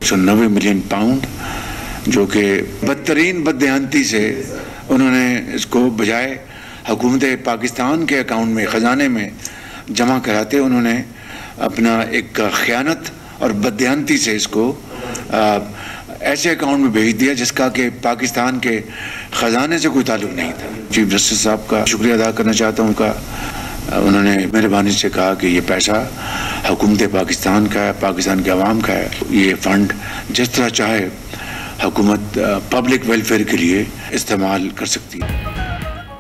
190 million pound, जो कि बदतरीन बददेहांती से उन्होंने इसको बजाय हुकूमत पाकिस्तान के अकाउंट में, ख़जाने में जमा कराते उन्होंने अपना एक ख़यानत और बददेहांती से इसको ऐसे अकाउंट में भेज दिया जिसका कि पाकिस्तान के ख़जाने से कोई ताल्लुक़ नहीं था। चीफ जस्टिस साहब का शुक्रिया अदा करना चाहता हूँ का उन्होंने मेहरबानी से कहा कि ये पैसा हुकूमत पाकिस्तान का है, पाकिस्तान के अवाम का है। ये फ़ंड जिस तरह चाहे हुकूमत पब्लिक वेलफेयर के लिए इस्तेमाल कर सकती है।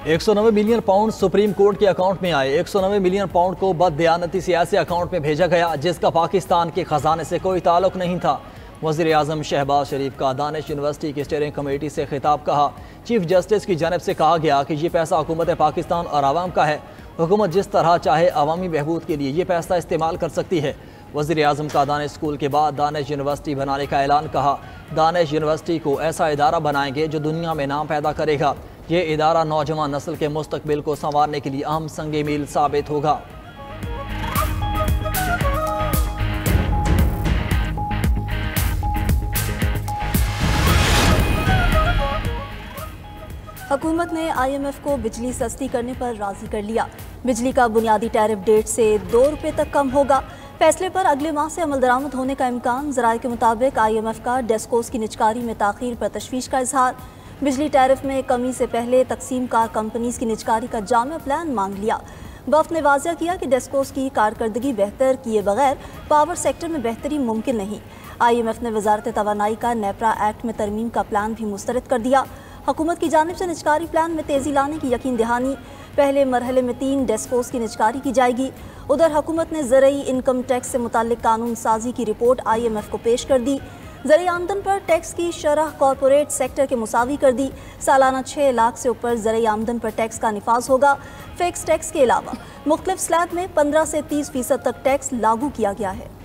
190 मिलियन पाउंड सुप्रीम कोर्ट के अकाउंट में आए। 190 मिलियन पाउंड को बददियानती से ऐसे अकाउंट में भेजा गया जिसका पाकिस्तान के ख़जाने से कोई ताल्लुक़ नहीं था। वज़ीर आज़म शहबाज शरीफ का दानिश यूनिवर्सिटी की स्टीयरिंग कमेटी से खिताब कहा। चीफ जस्टिस की जानिब से कहा गया कि ये पैसा हुकूमत पाकिस्तान और आवाम का है। हुकूमत जिस तरह चाहे अवामी बहबूद के लिए ये पैसा इस्तेमाल कर सकती है। वज़ीर आज़म का दानिश स्कूल के बाद दानिश यूनिवर्सिटी बनाने का ऐलान। कहा, दानिश यूनिवर्सिटी को ऐसा इदारा बनाएंगे जो दुनिया में नाम पैदा करेगा। ये इदारा नौजवान नस्ल के मुस्तकबिल को संवारने के लिए अहम संगे मील साबित होगा। हुकूमत ने IMF को बिजली सस्ती करने पर राजी कर लिया। बिजली का बुनियादी टैरिफ 1.5 से 2 रुपये तक कम होगा। फैसले पर अगले माह से अमल दरामद होने का इम्कान। ज़राए के मुताबिक IMF का डेस्कोस की निजकारी में ताख़ीर पर तशवीश का इजहार। बिजली टैरिफ में कमी से पहले तकसीम कार कंपनीज की निजकारी का जामिया प्लान मांग लिया। वफ़द ने वाज़ह किया कि डेस्कोस की कारकर्दगी बेहतर किए बगैर पावर सेक्टर में बेहतरी मुमकिन नहीं। IMF ने वजारत तवानाई का नेपरा एक्ट में तरमीम का प्लान भी मुस्तरद कर दिया। हुकूमत की जानिब से निजकारी प्लान में तेज़ी लाने की यकीन दहानी। पहले मरहले में 3 डेस्कोस की निजकारी की जाएगी। उधर हुकूमत ने ज़रई इनकम टैक्स से मुताल्लिक कानून साजी की रिपोर्ट IMF को पेश कर दी। ज़रई आमदन पर टैक्स की शरह कॉरपोरेट सेक्टर के मुसावी कर दी। सालाना 6 लाख से ऊपर ज़रई आमदन पर टैक्स का निफाज होगा। फिक्स टैक्स के अलावा मुख्तलिफ स्लैब में 15 से 30% तक टैक्स लागू किया गया है।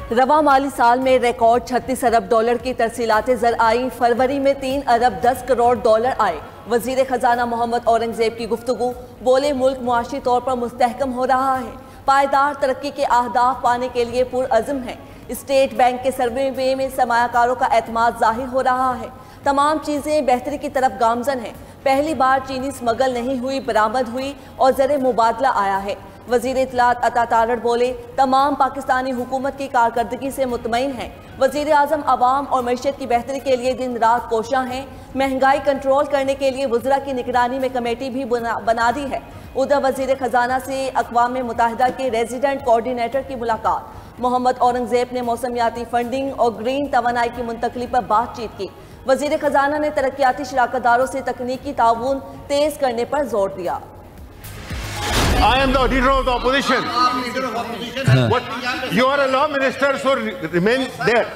रवा माली साल में रिकॉर्ड 36 अरब डॉलर की तरसीलात ज़र आई। फरवरी में 3 अरब 10 करोड़ डॉलर आए। वजीर खजाना मोहम्मद औरंगजेब की गुफ्तगू। बोले, मुल्क मुआशी तौर पर मुस्तहकम हो रहा है, पायदार तरक्की के अहदाफ पाने के लिए पुरअज़्म है। स्टेट बैंक के सर्वे में सरमायाकारों का एतमाद जाहिर हो रहा है। तमाम चीज़ें बेहतरी की तरफ गामजन हैं। पहली बार चीनी स्मगल नहीं हुई, बरामद हुई और ज़र मुबादला आया है। वज़ीर इत्तलात अता तारड़ बोले, तमाम पाकिस्तानी हुकूमत की कारकर्दगी से मुतमईन हैं। वज़ीर आज़म अवाम और मईशत की बेहतरी के लिए दिन रात कोशां हैं। महंगाई कंट्रोल करने के लिए वज़रा की निगरानी में कमेटी भी बना दी है। उधर वज़ीर ख़जाना से अक़वाम मुत्तहिदा के रेजिडेंट कोऑर्डिनेटर की मुलाकात। मोहम्मद औरंगजेब ने मौसमियाती फंडिंग और ग्रीन तवानाई की मुंतकली पर बातचीत की। वज़ीर ख़जाना ने तरक्याती शराकतदारों से तकनीकी ताउन तेज़ करने पर जोर दिया। I am the leader of the opposition. What? You are a law minister, so remain there.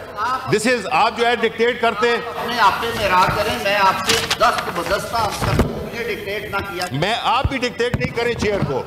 This is आप जो है डिक्टेट करते हैं। अपने आप पे मेरा करें, मैं आपसे दस्त मुझे डिक्टेट ना किया। मैं आप भी डिक्टेट नहीं करें चेयर को।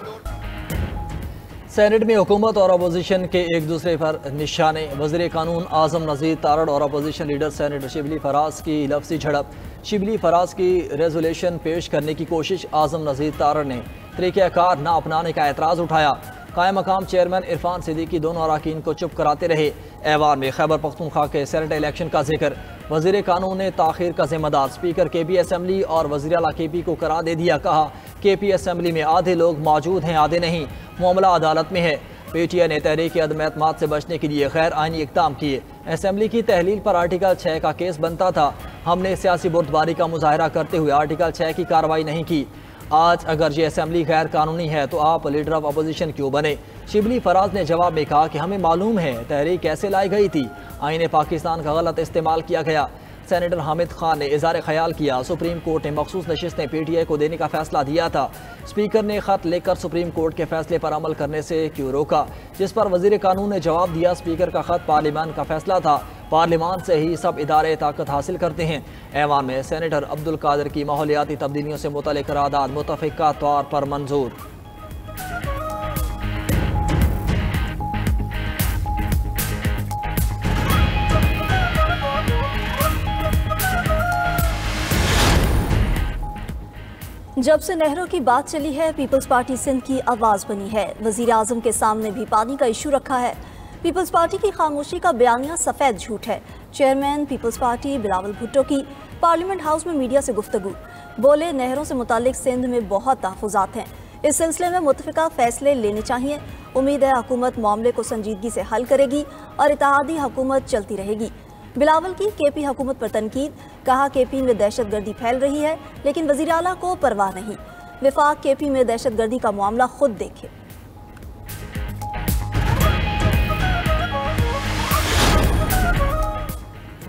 सेनेट में हुकूमत और अपोजिशन के एक दूसरे पर निशाने। वज़ीर कानून आज़म नज़ीर तारड़ और opposition leader senator Shibli Faraz की लफ्ज़ी झड़प। शिबली फराज की रेजोल्यूशन पेश करने की कोशिश। आज़म नज़ीर तारड़ ने तरीक़ाकार न अपनाने का एतराज़ उठाया। कायम मकाम चेयरमैन इरफान सिद्दीकी दोनों अराकीन को चुप कराते रहे। ऐवान में खैबर पख्तूनख्वा के सेनेट इलेक्शन का जिक्र। वज़ीर कानून ने ताख़ीर का जिम्मेदार स्पीकर KP असम्बली और वज़ीर आला KP को करार दे दिया। कहा, KP असम्बली में आधे लोग मौजूद हैं, आधे नहीं। मामला अदालत में है। PTI ने तहरीक अदम एतमाद से बचने के लिए गैर आइनी इक़दाम किए। असम्बली की तहलील पर आर्टिकल 6 का केस बनता था। हमने सियासी बुर्दबारी का मुजाहरा करते हुए आर्टिकल 6 की कार्रवाई नहीं की। आज अगर ये असम्बली गैर कानूनी है तो आप लीडर ऑफ अपोजिशन क्यों बने? शिबली फराज ने जवाब में कहा कि हमें मालूम है तहरीक कैसे लाई गई थी। आईने पाकिस्तान का गलत इस्तेमाल किया गया। सेनेटर हामिद खान ने इज़हार ख्याल किया, सुप्रीम कोर्ट ने मखसूस नशिस्तें PTI को देने का फैसला दिया था। स्पीकर ने खत लेकर सुप्रीम कोर्ट के फैसले पर अमल करने से क्यों रोका? जिस पर वज़ीर कानून ने जवाब दिया, स्पीकर का खत पार्लियामान का फैसला था। पार्लियामान से ही सब इदारे ताकत हासिल करते हैं। ऐवान में सेनेटर अब्दुल कादिर की माहौलियाती तब्दीलियों से मुतल्लिक़ करारदाद मुतफ़िक़ा तौर पर मंजूर। जब से नहरों की बात चली है, पीपल्स पार्टी सिंध की आवाज़ बनी है। वज़ीर आज़म के सामने भी पानी का इशू रखा है। पीपल्स पार्टी की खामोशी का बयानिया सफ़ेद झूठ है। चेयरमैन पीपल्स पार्टी बिलावल भुट्टो की पार्लियामेंट हाउस में मीडिया से गुफ्तगू, बोले नहरों से मुतालिक सिंध में बहुत तहफ़्फ़ुज़ात हैं, इस सिलसिले में मुतफ़िका फ़ैसले लेने चाहिए। उम्मीद है हुकूमत मामले को संजीदगी से हल करेगी और इत्तेहादी हुकूमत चलती रहेगी। बिलावल की केपी हुकूमत पर तनकीद, कहा केपी में दहशतगर्दी फैल रही है लेकिन वज़ीर आला को परवाह नहीं। विफाक केपी में दहशतगर्दी का मामला खुद देखे।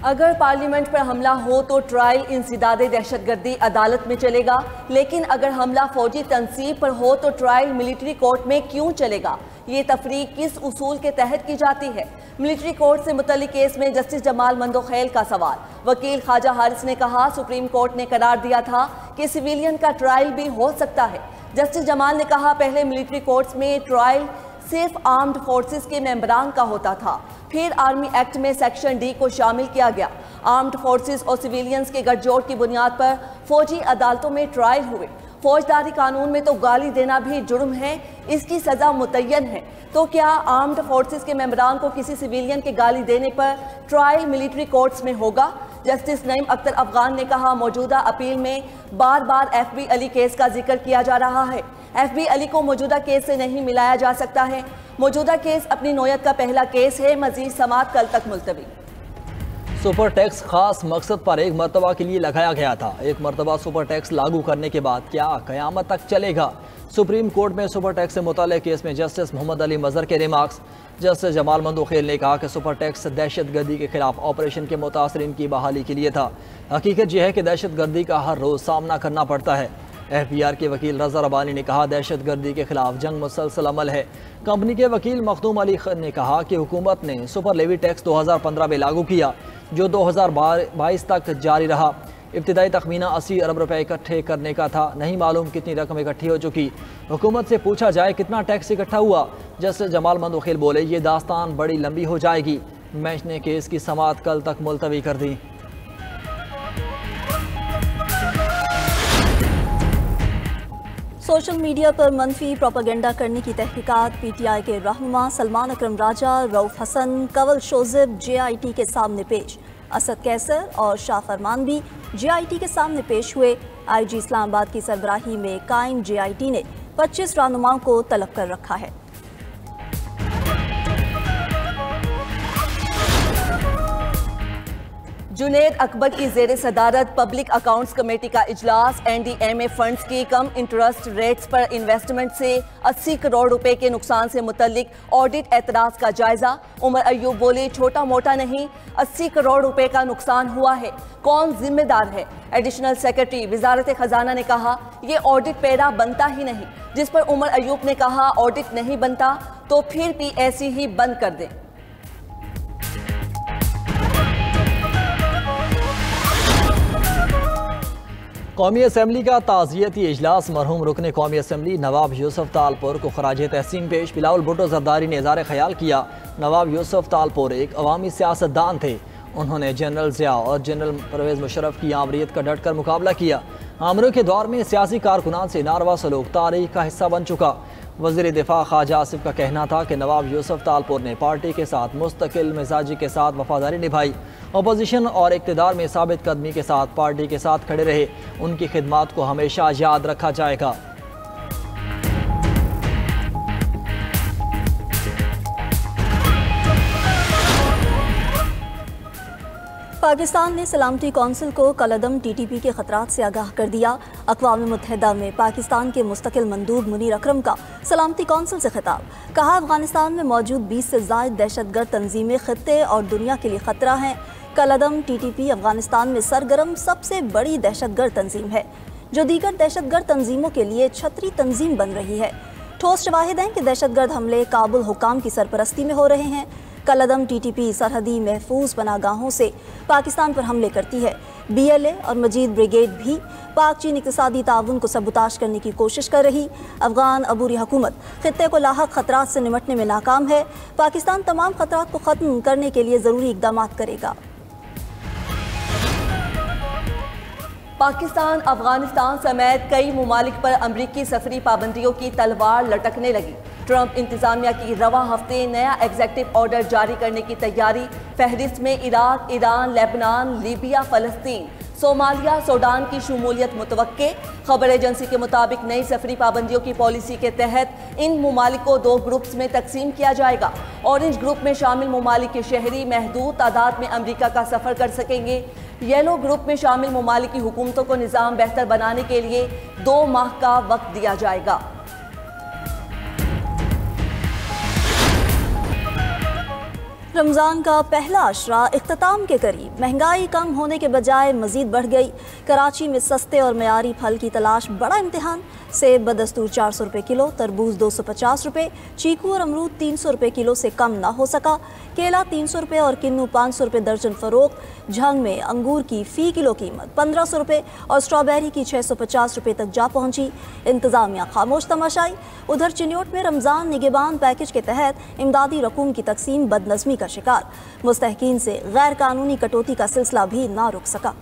अगर पार्लियामेंट पर हमला हो तो ट्रायल इंसदादे दहशतगर्दी अदालत में चलेगा, लेकिन अगर हमला फौजी तनसीब पर हो तो ट्रायल मिलिट्री कोर्ट में क्यों चलेगा? ये तफरीक किस उसूल के तहत की जाती है? मिलिट्री कोर्ट से मुतल्लिक केस में जस्टिस जमाल मंदोखेल का सवाल। वकील ख्वाजा हारिस ने कहा सुप्रीम कोर्ट ने करार दिया था कि सिविलियन का ट्रायल भी हो सकता है। जस्टिस जमाल ने कहा पहले मिलिट्री कोर्ट्स में ट्रायल सिर्फ आर्म्ड फोर्सेस के मेंबरान का होता था, फिर आर्मी एक्ट में सेक्शन डी को शामिल किया गया। आर्म्ड फोर्सेस और सिविलियंस के गठजोड़ की बुनियाद पर फौजी अदालतों में ट्रायल हुए। फौजदारी कानून में तो गाली देना भी जुर्म है, इसकी सजा मुतय्यन है, तो क्या आर्म्ड फोर्सेस के मेंबरान को किसी सिविलियन के गाली देने पर ट्रायल मिलिट्री कोर्ट्स में होगा? जस्टिस नईम अख्तर अफगान ने कहा मौजूदा अपील में बार बार FB अली केस का जिक्र किया जा रहा है। FB अली को मौजूदा केस से नहीं मिलाया जा सकता है। मौजूदा केस अपनी नौयत का पहला केस है। मजीद समाअत कल तक मुलतवी। सुपर टैक्स खास मकसद पर एक मरतबा के लिए लगाया गया था। एक मरतबा सुपर टैक्स लागू करने के बाद क्या क़यामत तक चलेगा? सुप्रीम कोर्ट में सुपर टैक्स से मुताल्लिक़ केस में जस्टिस मोहम्मद अली मज़हर के रिमार्क्स। जस्टिस जमाल मंदोखेल ने कहा कि सुपर टैक्स दहशतगर्दी के खिलाफ ऑपरेशन के मुतासरीन की बहाली के लिए था। हकीकत यह है कि दहशतगर्दी का हर रोज़ सामना करना पड़ता है। FBR के वकील रज़ा रबानी ने कहा दहशतगर्दी के खिलाफ जंग मुसलसल अमल है। कंपनी के वकील मखदूम अली ने कहा कि हुकूमत ने सुपर लेवी टैक्स 2015 में लागू किया जो 2022 तक जारी रहा। इब्तिदाई तखमीना 80 अरब रुपए इकट्ठे करने का था, नहीं मालूम कितनी रकम इकट्ठी हो चुकी। हुकूमत से पूछा जाए कितना टैक्स इकट्ठा हुआ। जस्टिस जमाल मंदोखेल बोले ये दास्तान बड़ी लंबी हो जाएगी। बेंच ने केस की समाअत कल तक मुलतवी कर दी। सोशल मीडिया पर मनफी प्रोपेगेंडा करने की तहकीकात PTI के रहनुमा सलमान अकरम राजा, रऊफ हसन, कंवल शोज़िब JIT के सामने पेश। असद कैसर और शाह फरमान भी JIT के सामने पेश हुए। IG इस्लामाबाद की सरबराही में कायम JIT ने 25 रहनुमाओं को तलब कर रखा है। जुनैद अकबर की जेर सदारत पब्लिक अकाउंट्स कमेटी का इजलास। NDMA फंड्स की कम इंटरेस्ट रेट्स पर इन्वेस्टमेंट से 80 करोड़ रुपए के नुकसान से मुतल्लिक ऑडिट एतराज़ का जायजा। उमर अयूब बोले छोटा मोटा नहीं, 80 करोड़ रुपए का नुकसान हुआ है, कौन जिम्मेदार है? एडिशनल सेक्रेटरी वजारत खजाना ने कहा ये ऑडिट पैरा बनता ही नहीं, जिस पर उमर अयूब ने कहा ऑडिट नहीं बनता तो फिर PAC ही बंद कर दें। कौमी असम्बली का ताज़ियती इजलास। मरहूम रुकने कौमी असम्बली नवाब यूसुफ तालपुर को खराज तहसीन पेश। बिलावल भुट्टो जरदारी ने इज़हार ख्याल किया नवाब यूसुफ तालपुर एक अवामी सियासतदान थे। उन्होंने जनरल ज़िया और जनरल परवेज़ मुशर्रफ की आमरीत का डट कर मुकाबला किया। आमरों के दौर में सियासी कारकुनान से नारवा सलूक तारीख का हिस्सा बन चुका। वज़ीर दिफा ख्वाजा आसिफ का कहना था कि नवाब यूसुफ तालपुर ने पार्टी के साथ मुस्तकिल मिजाजी के साथ वफादारी निभाई। अपोजिशन और इक़्तिदार में साबित कदमी के साथ पार्टी के साथ खड़े रहे। उनकी खिदमात को हमेशा याद रखा जाएगा। पाकिस्तान ने सलामती कौंसिल को कलअदम TTP के खतरात से आगाह कर दिया। अक़वाम मुत्तहिदा में पाकिस्तान के मुस्तकिल मंदूब मुनीर अकरम का सलामती कौंसिल से खिताब। कहा अफगानिस्तान में मौजूद 20 से ज़ायद दहशतगर्द तंजीमें खित्ते और दुनिया के लिए ख़तरा हैं। कलअदम TTP अफगानिस्तान में सरगर्म सबसे बड़ी दहशतगर्द तंजीम है जो दीगर दहशतगर्द तंजीमों के लिए छतरी तंजीम बन रही है। ठोस शवाहिद हैं कि दहशतगर्द हमले काबुल हुकाम की सरपरस्ती में हो रहे हैं। कलअदम TTP सरहदी महफूज पनागाहों से पाकिस्तान पर हमले करती है। BLA और मजीद ब्रिगेड भी पाक चीन इक़्तिसादी ताउन को सबूताश करने की कोशिश कर रही। अफगान अबूरी हुकूमत खित्ते को लाहक खतरात से निमटने में नाकाम है। पाकिस्तान तमाम खतरात को ख़त्म करने के लिए ज़रूरी इक़दामात करेगा। पाकिस्तान, अफगानिस्तान समेत कई मुमालिक पर अमरीकी सफरी पाबंदियों की तलवार लटकने लगी। ट्रंप इंतजामिया की रवा हफ्ते नया एग्जेक्टिव ऑर्डर जारी करने की तैयारी। फहरिस्त में इराक, ईरान, लेबनान, लीबिया, फलस्तीन, सोमालिया, सूडान की शमूलियत मुतवक्के। खबर एजेंसी के मुताबिक नई सफरी पाबंदियों की पॉलिसी के तहत इन मुमालिक को 2 ग्रुप्स में तकसीम किया जाएगा। ऑरेंज ग्रुप में शामिल मुमालिक के शहरी महदूद तादाद में अमरीका का सफर कर सकेंगे। येलो ग्रुप में शामिल मुमालिक की हुकूमतों को निज़ाम बेहतर बनाने के लिए 2 माह का वक्त दिया जाएगा। रमज़ान का पहला अशरा इख्तिताम के करीब। महंगाई कम होने के बजाय मज़ीद बढ़ गई। कराची में सस्ते और मयारी फल की तलाश बड़ा इम्तिहान। सेब बदस्तूर 400 रुपये किलो, तरबूज 250 रुपये, चीकू और अमरूद 300 रुपये किलो से कम ना हो सका। केला 300 रुपये और किन्नू 500 रुपये दर्जन फ़रोख्त। झंग में अंगूर की फ़ी किलो कीमत 1500 रुपये और स्ट्रॉबेरी की 650 रुपये तक जा पहुँची। इंतज़ामिया खामोश तमाशाई। उधर चिन्योट में रमज़ान निगहबान पैकेज के तहत इमदादी रकूम की तकसीम बदनज़मी का शिकार। मुस्तहकीन से गैर कानूनी कटौती का सिलसिला भी ना रुक सका।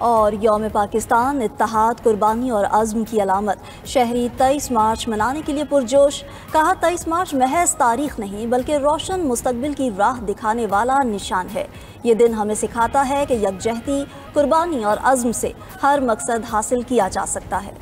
और यौम पाकिस्तान, इत्तेहाद, कुर्बानी और अज़्म की अलामत। शहरी 23 मार्च मनाने के लिए पुरजोश। कहा 23 मार्च महज तारीख नहीं बल्कि रोशन मुस्तकबिल की राह दिखाने वाला निशान है। ये दिन हमें सिखाता है कि यकजहती, कुर्बानी और अज़्म से हर मकसद हासिल किया जा सकता है।